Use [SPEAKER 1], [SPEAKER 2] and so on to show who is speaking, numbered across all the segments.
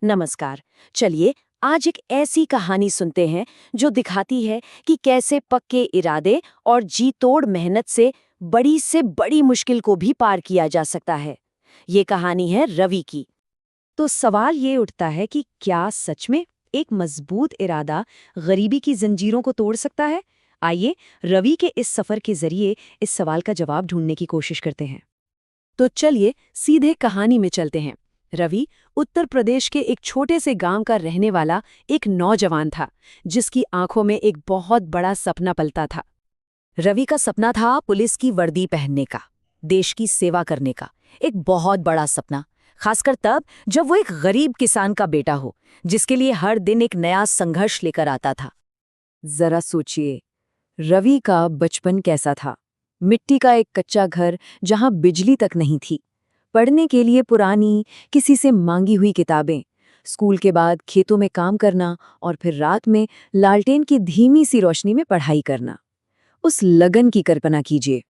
[SPEAKER 1] नमस्कार। चलिए आज एक ऐसी कहानी सुनते हैं जो दिखाती है कि कैसे पक्के इरादे और जी तोड़ मेहनत से बड़ी मुश्किल को भी पार किया जा सकता है। ये कहानी है रवि की। तो सवाल ये उठता है कि क्या सच में एक मजबूत इरादा गरीबी की जंजीरों को तोड़ सकता है? आइए रवि के इस सफर के जरिए इस सवाल का जवाब ढूंढने की कोशिश करते हैं। तो चलिए सीधे कहानी में चलते हैं। रवि उत्तर प्रदेश के एक छोटे से गांव का रहने वाला एक नौजवान था, जिसकी आंखों में एक बहुत बड़ा सपना पलता था। रवि का सपना था पुलिस की वर्दी पहनने का, देश की सेवा करने का। एक बहुत बड़ा सपना, खासकर तब जब वो एक गरीब किसान का बेटा हो, जिसके लिए हर दिन एक नया संघर्ष लेकर आता था। जरा सोचिए, रवि का बचपन कैसा था। मिट्टी का एक कच्चा घर जहां बिजली तक नहीं थी, पढ़ने के लिए पुरानी किसी से मांगी हुई किताबें, स्कूल के बाद खेतों में काम करना और फिर रात में लालटेन की धीमी सी रोशनी में पढ़ाई करना। उस लगन की कल्पना कीजिए।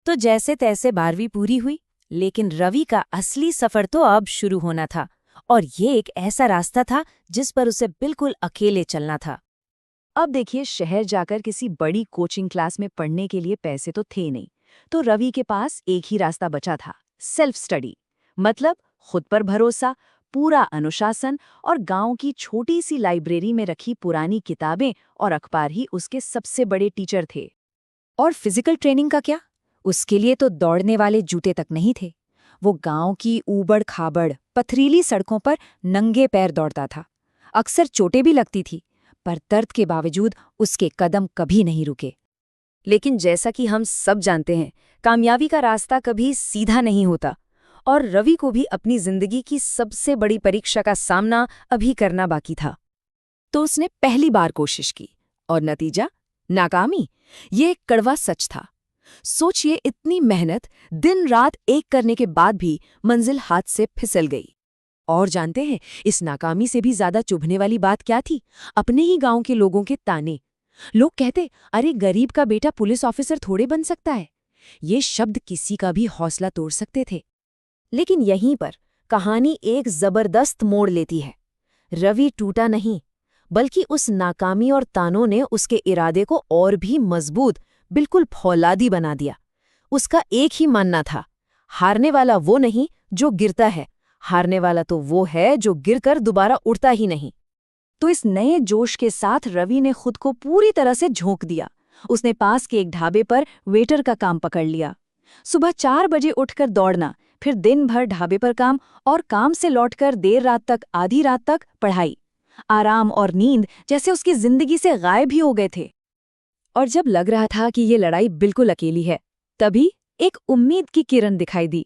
[SPEAKER 1] तो जैसे तैसे 12वीं पूरी हुई, लेकिन रवि का असली सफर तो अब शुरू होना था। और ये एक ऐसा रास्ता था जिस पर उसे बिल्कुल अकेले चलना था। अब देखिए, शहर जाकर किसी बड़ी कोचिंग क्लास में पढ़ने के लिए पैसे तो थे नहीं, तो रवि के पास एक ही रास्ता बचा था, सेल्फ स्टडी। मतलब खुद पर भरोसा, पूरा अनुशासन और गांव की छोटी सी लाइब्रेरी में रखी पुरानी किताबें और अखबार ही उसके सबसे बड़े टीचर थे। और फिजिकल ट्रेनिंग का क्या? उसके लिए तो दौड़ने वाले जूते तक नहीं थे। वो गांव की ऊबड़ खाबड़ पथरीली सड़कों पर नंगे पैर दौड़ता था। अक्सर चोटें भी लगती थी, पर दर्द के बावजूद उसके कदम कभी नहीं रुके। लेकिन जैसा कि हम सब जानते हैं, कामयाबी का रास्ता कभी सीधा नहीं होता, और रवि को भी अपनी जिंदगी की सबसे बड़ी परीक्षा का सामना अभी करना बाकी था। तो उसने पहली बार कोशिश की, और नतीजा नाकामी। ये एक कड़वा सच था। सोचिए, इतनी मेहनत दिन रात एक करने के बाद भी मंजिल हाथ से फिसल गई। और जानते हैं, इस नाकामी से भी ज्यादा चुभने वाली बात क्या थी? अपने ही गांव के लोगों के ताने। लोग कहते, अरे गरीब का बेटा पुलिस ऑफिसर थोड़े बन सकता है। ये शब्द किसी का भी हौसला तोड़ सकते थे। लेकिन यहीं पर कहानी एक जबरदस्त मोड़ लेती है। रवि टूटा नहीं, बल्कि उस नाकामी और तानों ने उसके इरादे को और भी मजबूत, बिल्कुल फौलादी बना दिया। उसका एक ही मानना था, हारने वाला वो नहीं जो गिरता है, हारने वाला तो वो है जो गिरकर दोबारा उड़ता ही नहीं। तो इस नए जोश के साथ रवि ने खुद को पूरी तरह से झोंक दिया। उसने पास के एक ढाबे पर वेटर का काम पकड़ लिया। सुबह 4 बजे उठकर दौड़ना, फिर दिन भर ढाबे पर काम, और काम से लौटकर देर रात तक, आधी रात तक पढ़ाई। आराम और नींद जैसे उसकी जिंदगी से गायब ही हो गए थे। और जब लग रहा था कि ये लड़ाई बिल्कुल अकेली है, तभी एक उम्मीद की किरण दिखाई दी।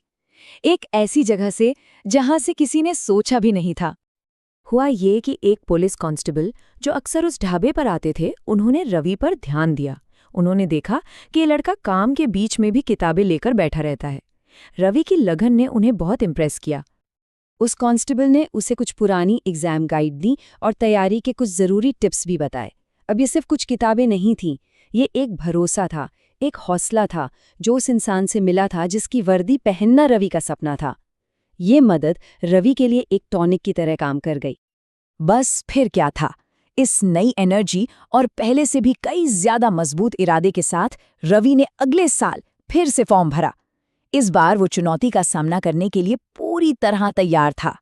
[SPEAKER 1] एक ऐसी जगह से जहां से किसी ने सोचा भी नहीं था। हुआ ये कि एक पुलिस कांस्टेबल जो अक्सर उस ढाबे पर आते थे, उन्होंने रवि पर ध्यान दिया। उन्होंने देखा कि ये लड़का काम के बीच में भी किताबें लेकर बैठा रहता है। रवि की लगन ने उन्हें बहुत इम्प्रेस किया। उस कांस्टेबल ने उसे कुछ पुरानी एग्जाम गाइड दी और तैयारी के कुछ जरूरी टिप्स भी बताए। अब ये सिर्फ कुछ किताबें नहीं थीं, ये एक भरोसा था, एक हौसला था जो उस इंसान से मिला था जिसकी वर्दी पहनना रवि का सपना था। ये मदद रवि के लिए एक टॉनिक की तरह काम कर गई। बस फिर क्या था, इस नई एनर्जी और पहले से भी कई ज्यादा मजबूत इरादे के साथ रवि ने अगले साल फिर से फॉर्म भरा। इस बार वो चुनौती का सामना करने के लिए पूरी तरह तैयार था।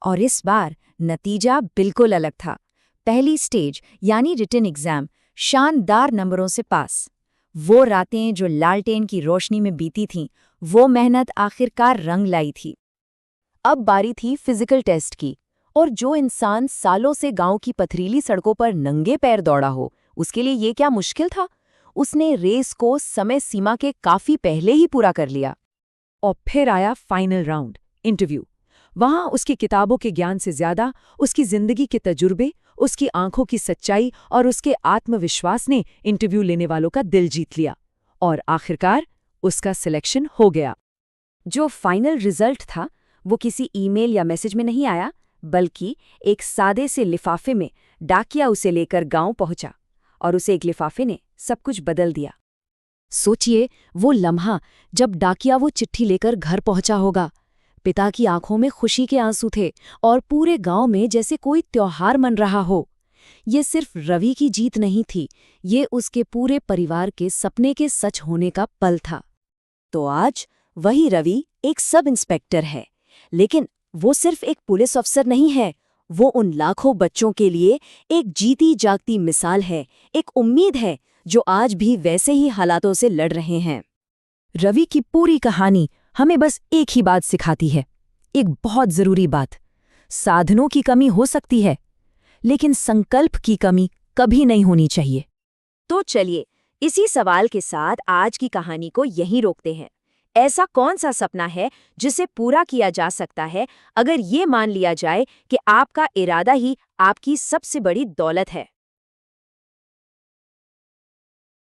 [SPEAKER 1] और इस बार नतीजा बिल्कुल अलग था। पहली स्टेज यानी रिटन एग्जाम शानदार नंबरों से पास। वो रातें जो लालटेन की रोशनी में बीती थीं, वो मेहनत आखिरकार रंग लाई थी। अब बारी थी फिजिकल टेस्ट की, और जो इंसान सालों से गांव की पथरीली सड़कों पर नंगे पैर दौड़ा हो, उसके लिए ये क्या मुश्किल था। उसने रेस को समय सीमा के काफी पहले ही पूरा कर लिया। और फिर आया फाइनल राउंड, इंटरव्यू। वहां उसकी किताबों के ज्ञान से ज्यादा उसकी जिंदगी के तजुर्बे, उसकी आंखों की सच्चाई और उसके आत्मविश्वास ने इंटरव्यू लेने वालों का दिल जीत लिया। और आखिरकार उसका सिलेक्शन हो गया। जो फाइनल रिजल्ट था, वो किसी ईमेल या मैसेज में नहीं आया, बल्कि एक सादे से लिफाफे में डाकिया उसे लेकर गांव पहुंचा। और उसे एक लिफाफे ने सब कुछ बदल दिया। सोचिए, वो लम्हा जब डाकिया वो चिट्ठी लेकर घर पहुंचा होगा। पिता की आंखों में खुशी के आंसू थे और पूरे गांव में जैसे कोई त्योहार मन रहा हो। ये सिर्फ रवि की जीत नहीं थी, ये उसके पूरे परिवार के सपने के सच होने का पल था। तो आज वही रवि एक सब इंस्पेक्टर है, लेकिन वो सिर्फ एक पुलिस अफसर नहीं है, वो उन लाखों बच्चों के लिए एक जीती जागती मिसाल है, एक उम्मीद है जो आज भी वैसे ही हालातों से लड़ रहे हैं।
[SPEAKER 2] रवि की पूरी कहानी हमें बस एक ही बात सिखाती है, एक बहुत जरूरी बात। साधनों की कमी हो सकती है, लेकिन संकल्प की कमी कभी नहीं होनी चाहिए।
[SPEAKER 1] तो चलिए, इसी सवाल के साथ आज की कहानी को यहीं रोकते हैं। ऐसा कौन सा सपना है जिसे पूरा किया जा सकता है अगर ये मान लिया जाए कि आपका इरादा ही आपकी सबसे बड़ी दौलत है?